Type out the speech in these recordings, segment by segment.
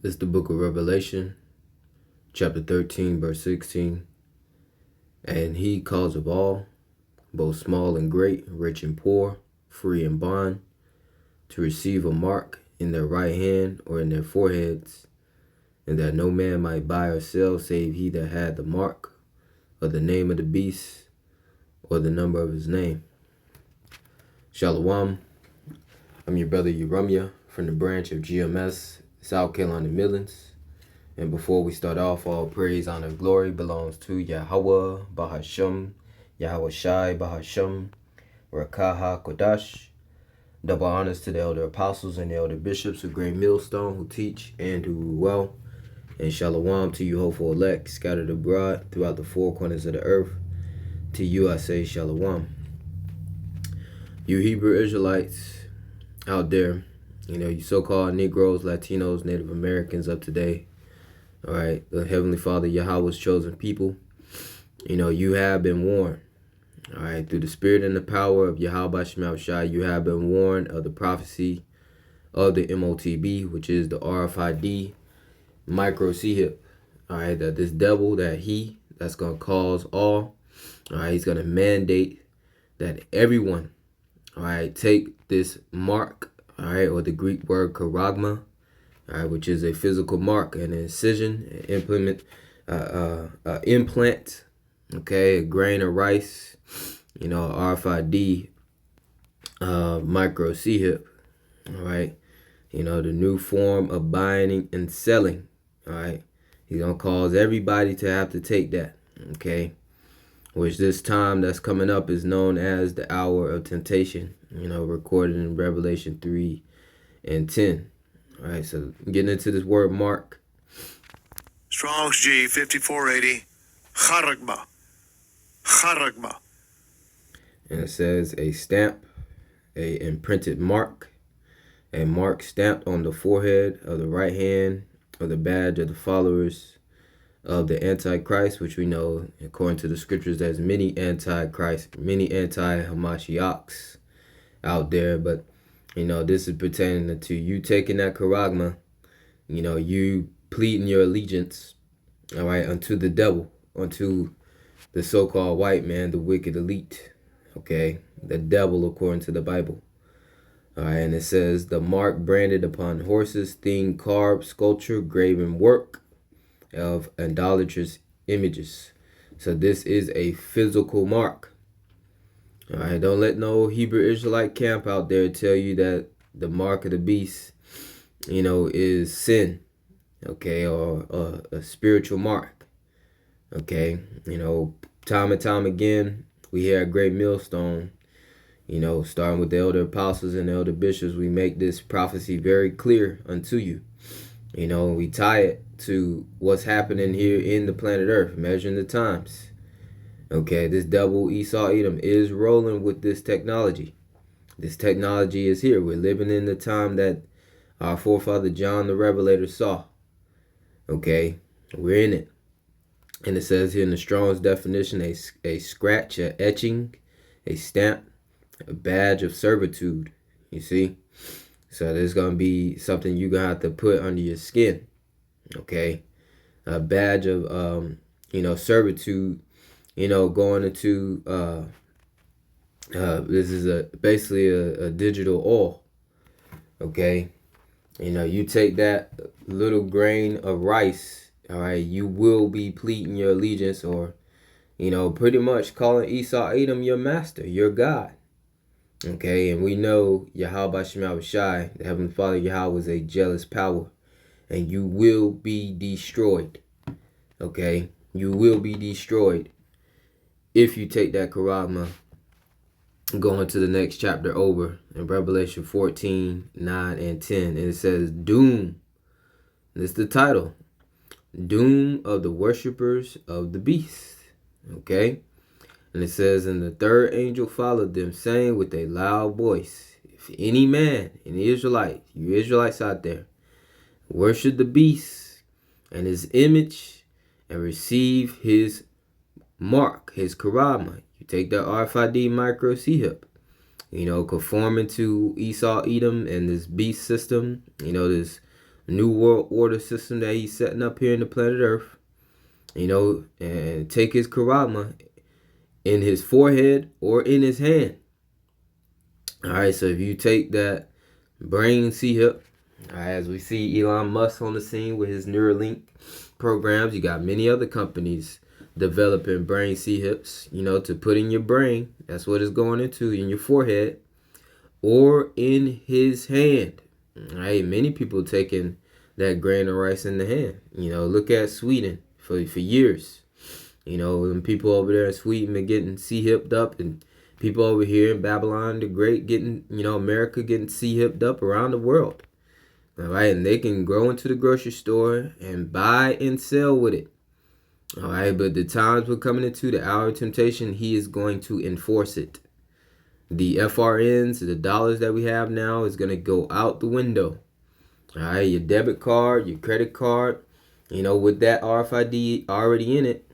It's the book of Revelation, chapter 13, verse 16. And he calls of all, both small and great, rich and poor, free and bond, to receive a mark in their right hand or in their foreheads, and that no man might buy or sell save he that had the mark, or the name of the beast, or the number of his name. Shalawam, I'm your brother Yahawah from the branch of GMS, South Carolina Midlands. And before we start off, all praise, honor, glory belongs to Yahawah, Bahasham, Yahawashi, Bahasham, Rawchaa, HaQadash. Double honors to the elder apostles and the elder bishops of Great Millstone who teach and who rule well. And Shalawam to you, hopeful elect, scattered abroad throughout the four corners of the earth. To you I say Shalawam. You Hebrew Israelites out there, you so-called Negroes, Latinos, Native Americans of today, all right, the Heavenly Father, Yahawah's chosen people, you have been warned, all right, through the spirit and the power of Bahasham, you have been warned of the prophecy of the MOTB, which is the RFID micro C-hip, all right, that this devil, that's going to cause all right, he's going to mandate that everyone, all right, take this mark, all right, or the Greek word charagma, all right, which is a physical mark, an incision, an implant, okay, a grain of rice, RFID micro C-hip, all right, the new form of buying and selling, all right, he's going to cause everybody to have to take that, okay, which this time that's coming up is known as the hour of temptation, recorded in Revelation 3 and 10. All right, so getting into this word mark. Strong's G 5480, charagma, charagma. And it says a stamp, a imprinted mark, a mark stamped on the forehead of the right hand of the badge of the followers of the Antichrist, which we know, according to the scriptures, there's many Antichrist, many anti-Hamashiachs out there, but this is pertaining to you taking that charagma, you pleading your allegiance, all right, unto the devil, unto the so-called white man, the wicked elite, okay, the devil according to the Bible. All right, and it says the mark branded upon horses, thing, carved, sculpture, graven work of idolatrous images. So this is a physical mark. All right, don't let no Hebrew Israelite camp out there tell you that the mark of the beast, is sin, okay, or a spiritual mark, okay. Time and time again, we hear at Great Millstone, starting with the elder apostles and the elder bishops, we make this prophecy very clear unto you. We tie it to what's happening here in the planet Earth, measuring the times. Okay, this devil Esau Edom is rolling with this technology. This technology is here. We're living in the time that our forefather John the Revelator saw. Okay, we're in it. And it says here in the Strong's definition, a scratch, a etching, a stamp, a badge of servitude. You see? So there's going to be something you're going to have to put under your skin. Okay? A badge of, servitude, going into, this is basically a digital oil. Okay? You take that little grain of rice, all right, you will be pleading your allegiance or, pretty much calling Esau Edom your master, your God. Okay, and we know Yahawashi, the Heavenly Father Yahawah, is a jealous power, and you will be destroyed. Okay, you will be destroyed if you take that charagma. Going to the next chapter over in Revelation 14, 9, and 10, and it says doom. This is the title. Doom of the worshippers of the beast. Okay. And it says, and the third angel followed them, saying with a loud voice, if any man, any Israelite, you Israelites out there, worship the beast and his image and receive his mark, his charagma. You take the RFID micro C-hip, conforming to Esau Edom and this beast system, this new world order system that he's setting up here in the planet Earth, and take his karama in his forehead or in his hand. All right, so if you take that brain C-hip, as we see Elon Musk on the scene with his Neuralink programs, you got many other companies developing brain C-hips, to put in your brain. That's what it's going into, in your forehead or in his hand. All right, many people taking that grain of rice in the hand. Look at Sweden for years. And people over there in Sweden been getting C-hipped up, and people over here in Babylon the Great getting, America getting C-hipped up around the world. All right, and they can go into the grocery store and buy and sell with it. All right, but the times we're coming into, the hour of temptation, he is going to enforce it. The FRNs, the dollars that we have now, is going to go out the window. All right, your debit card, your credit card, with that RFID already in it,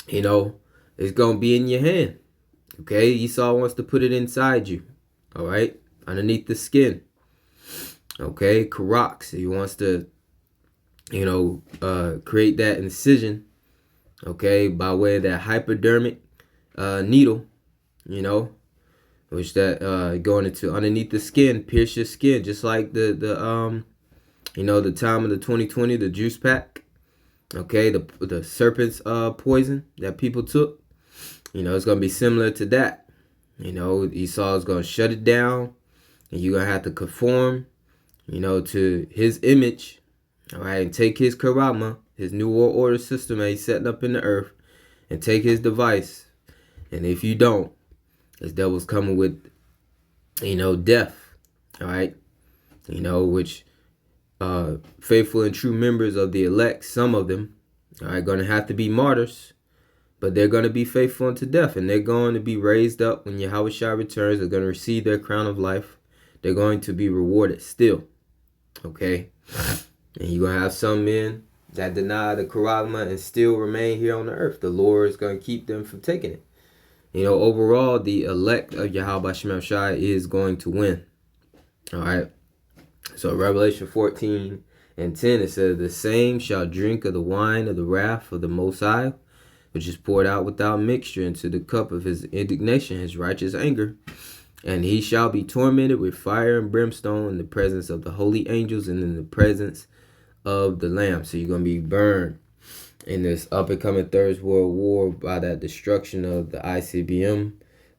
it's going to be in your hand. Okay, Esau wants to put it inside you. All right, underneath the skin. Okay, Karox, he wants to, create that incision. Okay, by way of that hypodermic needle, which that going into underneath the skin, pierce your skin, just like the time of the 2020, the juice pack. Okay, the serpent's poison that people took. It's gonna be similar to that. Esau is gonna shut it down, and you're gonna have to conform, to his image. All right, and take his karama, his new world order system that he's setting up in the earth, and take his device. And if you don't, this devil's coming with, death. All right, which faithful and true members of the elect, some of them, are going to have to be martyrs, but they're going to be faithful unto death, and they're going to be raised up when Yahawashi returns. They're going to receive their crown of life. They're going to be rewarded still. Okay, and you're going to have some men that deny the karama and still remain here on the earth. The Lord is going to keep them from taking it. Overall, the elect of Yahawah is going to win. All right. So Revelation 14 and 10, it says, the same shall drink of the wine of the wrath of the Most High, which is poured out without mixture into the cup of his indignation, his righteous anger. And he shall be tormented with fire and brimstone in the presence of the holy angels and in the presence of the Lamb. So you're going to be burned in this up-and-coming Third World War by that destruction of the ICBM,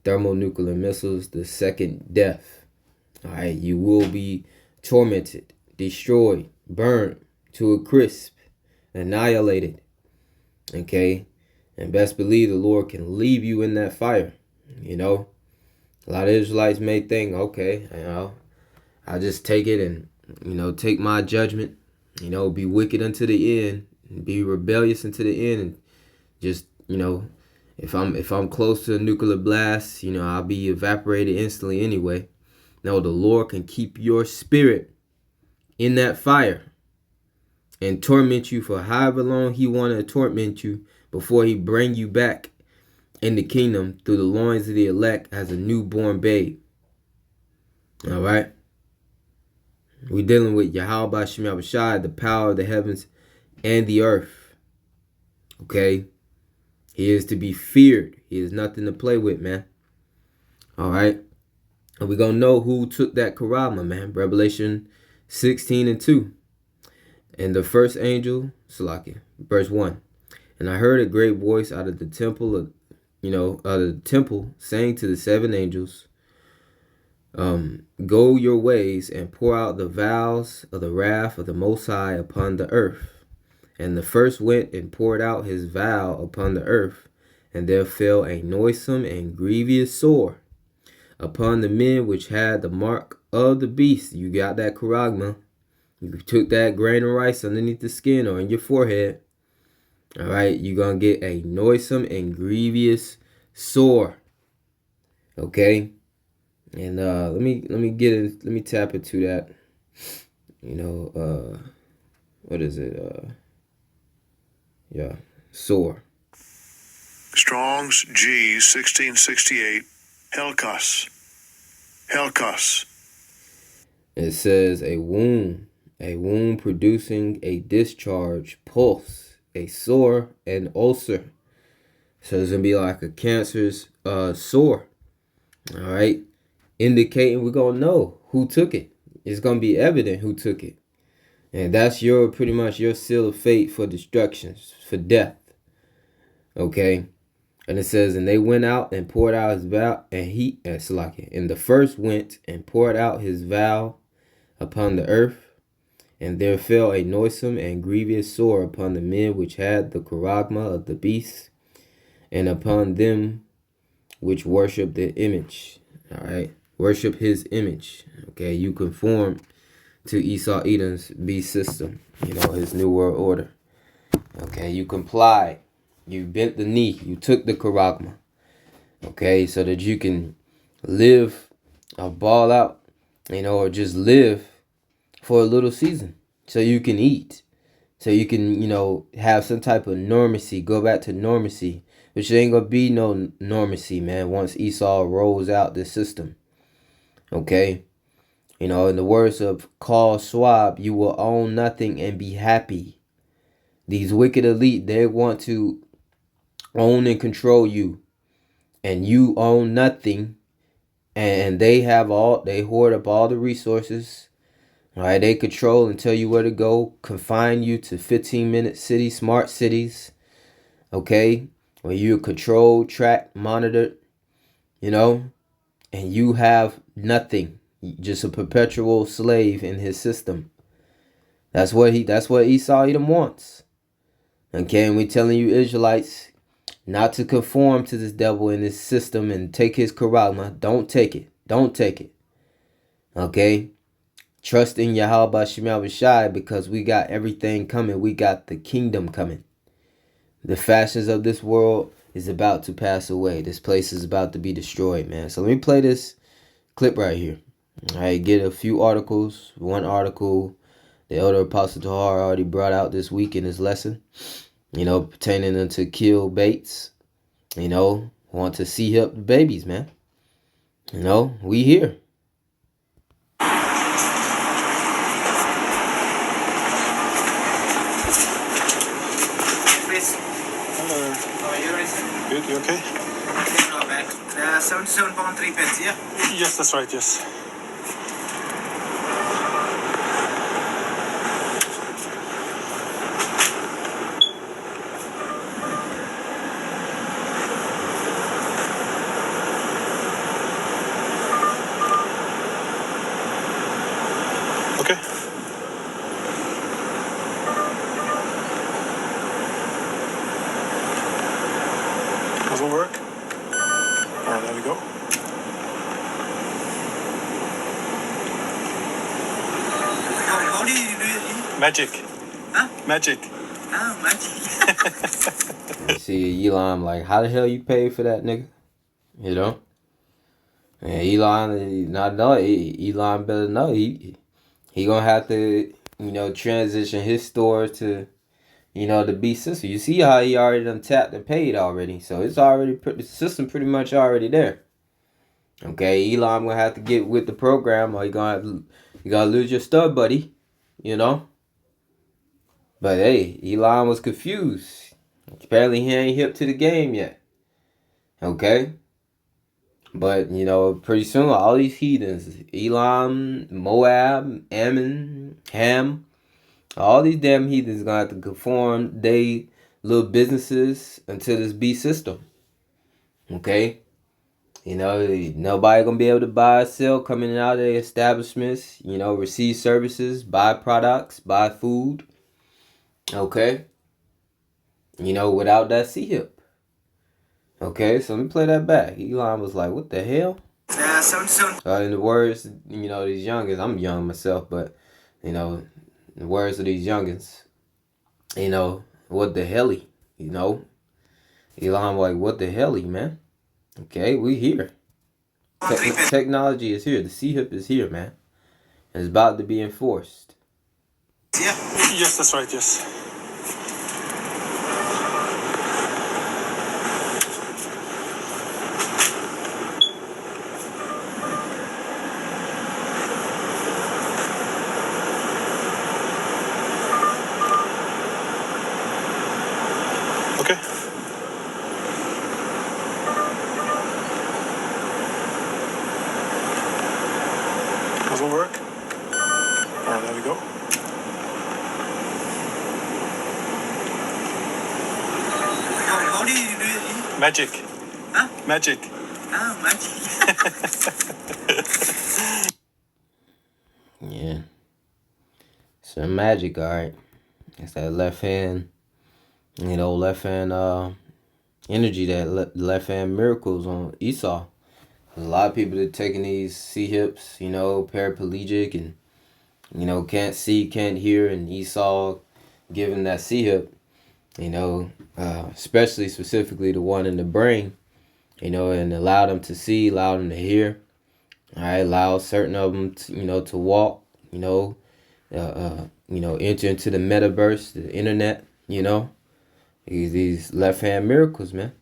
thermonuclear missiles, the second death. All right, you will be tormented, destroyed, burned to a crisp, annihilated. Okay, and best believe the Lord can leave you in that fire. A lot of Israelites may think, okay, I'll just take it and, take my judgment, be wicked unto the end, and be rebellious unto the end, and just, if I'm close to a nuclear blast, I'll be evaporated instantly anyway. No, the Lord can keep your spirit in that fire and torment you for however long he want to torment you before he bring you back in the kingdom through the loins of the elect as a newborn babe. All right. We're dealing with Yahawah, the power of the heavens and the earth. Okay. He is to be feared. He is nothing to play with, man. All right. And we're going to know who took that karama, man. Revelation 16 and 2. And the first angel, Salakia, verse 1. And I heard a great voice out of the temple out of the temple saying to the seven angels, go your ways and pour out the vials of the wrath of the Most High upon the earth. And the first went and poured out his vial upon the earth, and there fell a noisome and grievous sore upon the men which had the mark of the beast. You got that charagma. You took that grain of rice underneath the skin or in your forehead. All right, you're going to get a noisome and grievous sore. Okay? And let me tap into that. What is it? Yeah, sore. Strong's G 1668. Helkas. It says a wound a wound producing a discharge, pulse, a sore, an ulcer. So it's going to be like a cancerous sore. All right. Indicating we're going to know who took it. It's going to be evident who took it. And that's your pretty much your seal of fate for destruction, for death. Okay. And it says, and they went out and poured out his vow, and the first went and poured out his vow upon the earth, and there fell a noisome and grievous sore upon the men which had the charagma of the beast, and upon them which worship the image. All right, worship his image. Okay, you conform to Esau Edom's beast system. His new world order. Okay, you complied. You bent the knee. You took the charagma. Okay, so that you can live or ball out, or just live for a little season. So you can eat. So you can, have some type of normacy. Go back to normacy. Which ain't going to be no normacy, man, once Esau rolls out this system. Okay? In the words of Carl Schwab, you will own nothing and be happy. These wicked elite, they want to own and control you. And you own nothing. And they hoard up all the resources. All right, they control and tell you where to go. Confine you to 15-minute cities, smart cities. Okay? Where you're controlled, tracked, monitored. And you have nothing. Just a perpetual slave in his system. That's what Esau Edom wants. Okay, and we're telling you Israelites not to conform to this devil in this system and take his charagma. Don't take it. Don't take it. Okay? Trust in Yahawah because we got everything coming. We got the kingdom coming. The fashions of this world is about to pass away. This place is about to be destroyed, man. So let me play this clip right here. All right, get a few articles. One article the elder apostle Tahar already brought out this week in his lesson. Pertaining to kill baits. Want to see up the babies, man. We here. Good, you okay? Not bad. 77.3 pence, yeah? Yes, that's right, yes. Okay. Doesn't work? Oh, there we go. How do you do it? Magic. Huh? Magic. Oh, magic. See, Elon, like, how the hell you pay for that, nigga? And Elon, not know. Elon better know. He gonna have to, transition his store to, the beast system. You see how he already done tapped and paid already. So it's already, the system pretty much already there. Okay, Elon gonna have to get with the program, or you gonna lose your stub, buddy. But hey, Elon was confused. Apparently he ain't hip to the game yet. Okay? But, pretty soon all these heathens, Elam, Moab, Ammon, Ham, all these damn heathens gonna have to conform they little businesses into this beast system. Okay? Nobody gonna be able to buy or sell, come in and out of their establishments, receive services, buy products, buy food. Okay? Without that C-hip. Okay, so let me play that back. Elon was like, what the hell? 77. In the words, these youngins, I'm young myself, but, the words of these youngins, what the helly, Elon was like, what the helly, man? Okay, we here. Technology is here. The C-hip is here, man. And it's about to be enforced. Yeah. Yes, that's right, yes. There we go. How do you do it? Magic. Huh? Magic. Ah, magic. Yeah. Some magic, alright. It's that left hand, left hand energy, that left hand miracles on Esau. A lot of people are taking these C-hips, paraplegic and, can't see, can't hear, and Esau giving that C-hip, especially specifically the one in the brain, and allow them to see, allow them to hear, all right, allow certain of them to walk, enter into the metaverse, the internet, these left-hand miracles, man.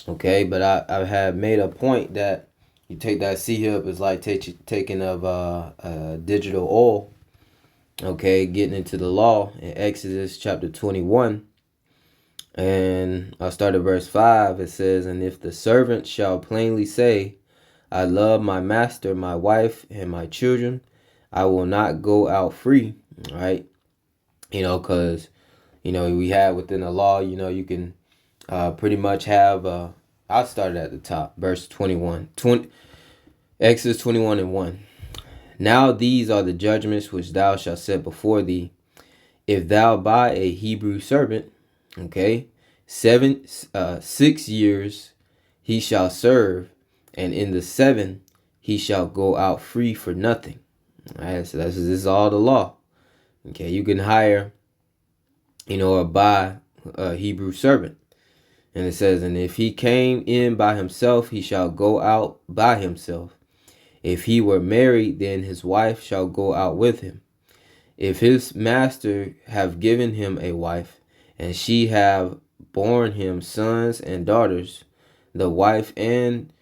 Okay, but I have made a point that you take that C-hip is like taking of digital oil, okay, getting into the law in Exodus chapter 21. And I'll start at verse 5. It says, "And if the servant shall plainly say, I love my master, my wife, and my children, I will not go out free." Right? Because, we have within the law, you can pretty much have, I'll start at the top, verse 21. Exodus 21 and 1. "Now these are the judgments which thou shalt set before thee. If thou buy a Hebrew servant, okay, 6 years he shall serve, and in the 7th he shall go out free for nothing." All right, so this is all the law. Okay, you can hire, or buy a Hebrew servant. And it says, "And if he came in by himself, he shall go out by himself. If he were married, then his wife shall go out with him. If his master have given him a wife, and she have borne him sons and daughters, the wife and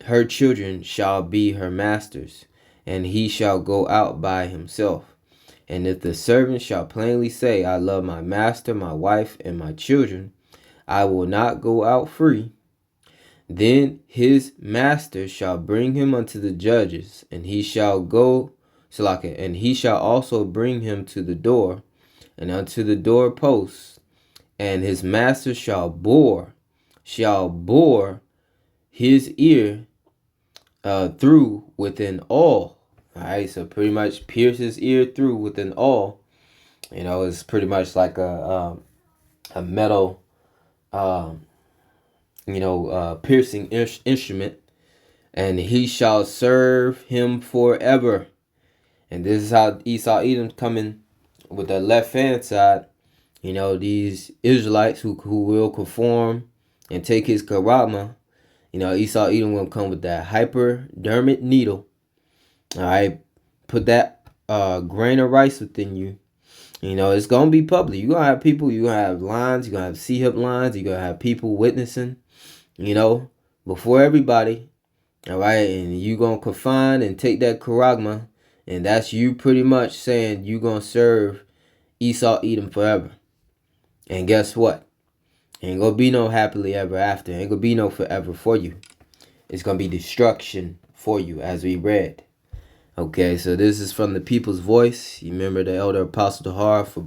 her children shall be her master's, and he shall go out by himself. And if the servant shall plainly say, I love my master, my wife, and my children, I will not go out free, then his master shall bring him unto the judges, and he shall and he shall also bring him to the door, and unto the door posts, and his master shall bore his ear through within all." All right, so pretty much pierce his ear through within all. It's pretty much like a metal, piercing instrument, and he shall serve him forever. And this is how Esau Edom's coming with the left hand side. These Israelites who will conform and take his karama. Esau Edom will come with that hypodermic needle. All right, put that grain of rice within you. It's going to be public. You're going to have people, you're going to have lines, you're going to have C-hip lines, you're going to have people witnessing, before everybody. All right, and you're going to confine and take that karagma, and that's you pretty much saying you're going to serve Esau Edom forever. And guess what? Ain't going to be no happily ever after. Ain't going to be no forever for you. It's going to be destruction for you, as we read. Okay, so this is from the People's Voice. You remember the Elder Apostle Tahar, for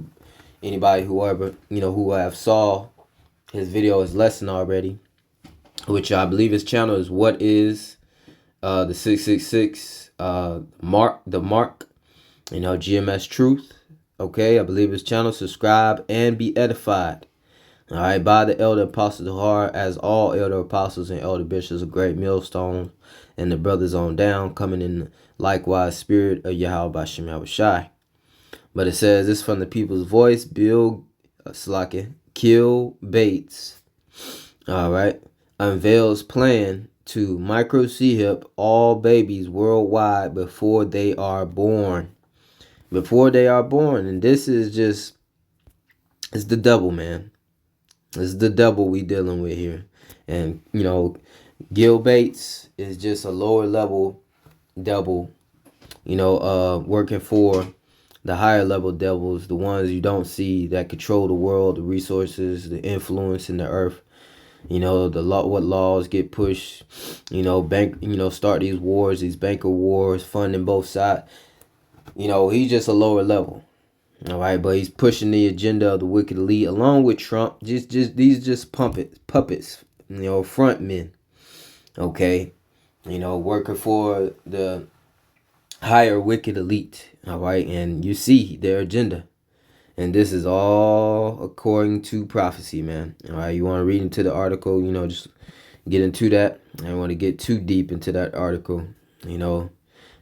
anybody who have saw his video, his lesson already, which I believe his channel is What Is the 666 Mark, GMS Truth. Okay, I believe his channel. Subscribe and be edified. All right, by the Elder Apostle Tahar, as all Elder Apostles and Elder Bishops of Great Millstone, and the brothers on down, coming in likewise spirit of Yahawah Bahasham Yahawashi. But it says this from the People's Voice. Bill Kill Bates, all right, unveils plan to micro C-hip all babies worldwide before they are born. And this is just, it's the devil, man. It's the devil we dealing with here. And Gil Bates is just a lower level devil, working for the higher level devils, the ones you don't see, that control the world, the resources, the influence in the earth. What laws get pushed, start these wars, these banker wars, funding both sides. he's just a lower level. All right, but he's pushing the agenda of the wicked elite along with Trump. These puppets, front men. Okay, working for the higher wicked elite. All right, and you see their agenda, and this is all according to prophecy, man. All right, you want to read into the article, just get into that. I don't want to get too deep into that article,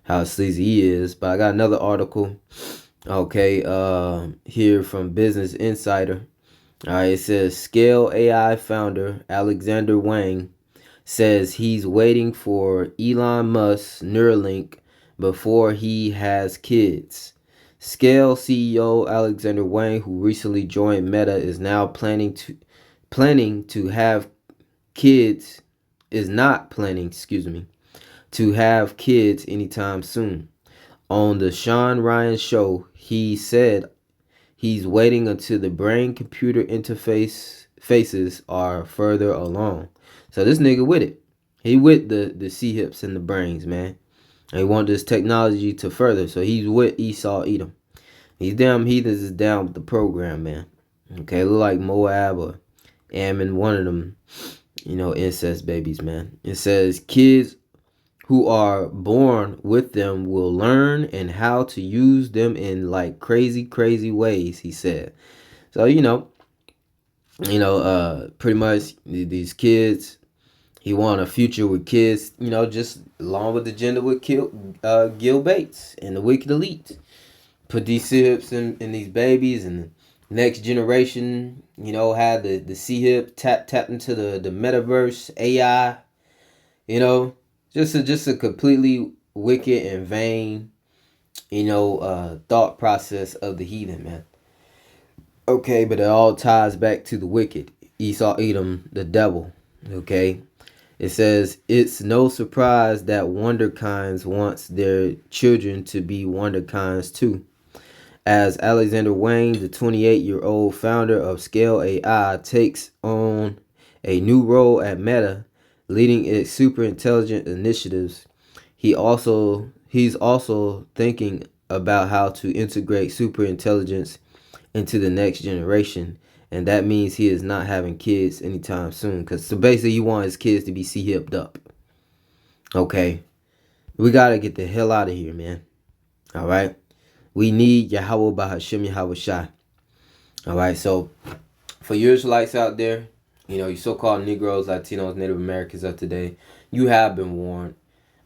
how sleazy he is. But I got another article. Okay, here from Business Insider. All right, it says Scale AI founder Alexander Wang says he's waiting for Elon Musk's Neuralink before he has kids. Scale CEO Alexander Wang, who recently joined Meta, is now planning to have kids. Is not planning, to have kids anytime soon. On the Sean Ryan show, he said he's waiting until the brain-computer interfaces are further along. So this nigga with it. He with the C-hips and the brains, man. And he want this technology to further. So he's with Esau Edom. These damn heathens is down with the program, man. Okay, look like Moab or Ammon, one of them, incest babies, man. It says kids who are born with them will learn and how to use them in like crazy ways, he said. So, pretty much these kids, he want a future with kids, just along with the agenda with Gil Bates and the wicked elite. Put these C-hips in these babies, and the next generation, had the C-hip tap into the metaverse, AI, Just a completely wicked and vain, thought process of the heathen, man. Okay, but it all ties back to the wicked, Esau Edom, the devil. Okay, it says it's no surprise that wonderkinds wants their children to be wonderkinds too. As Alexander Wang, the 28-year-old founder of Scale AI, takes on a new role at Meta, leading its super intelligent initiatives, he's also thinking about how to integrate super intelligence into the next generation, and that means he is not having kids anytime soon. So basically, he wants his kids to be C-hipped up. Okay, we gotta get the hell out of here, man. All right, we need Yahawah Bahasham Yahawashi. All right, so for you Israelites out there, you so-called Negroes, Latinos, Native Americans of today, you have been warned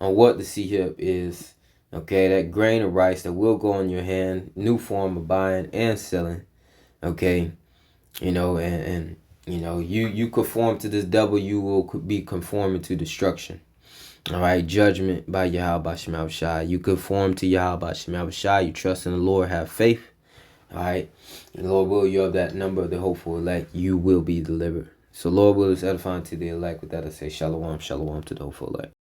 on what the C-hip is. Okay, that grain of rice that will go in your hand, new form of buying and selling. Okay, and you conform to this devil, you will be conforming to destruction. All right, judgment by Yahawah. You conform to Yahawah. You trust in the Lord, have faith. All right, and Lord will, you have that number of the hopeful elect, you will be delivered. So Lord will is edifying to the elect. With that I say shalom to the hopeful elect.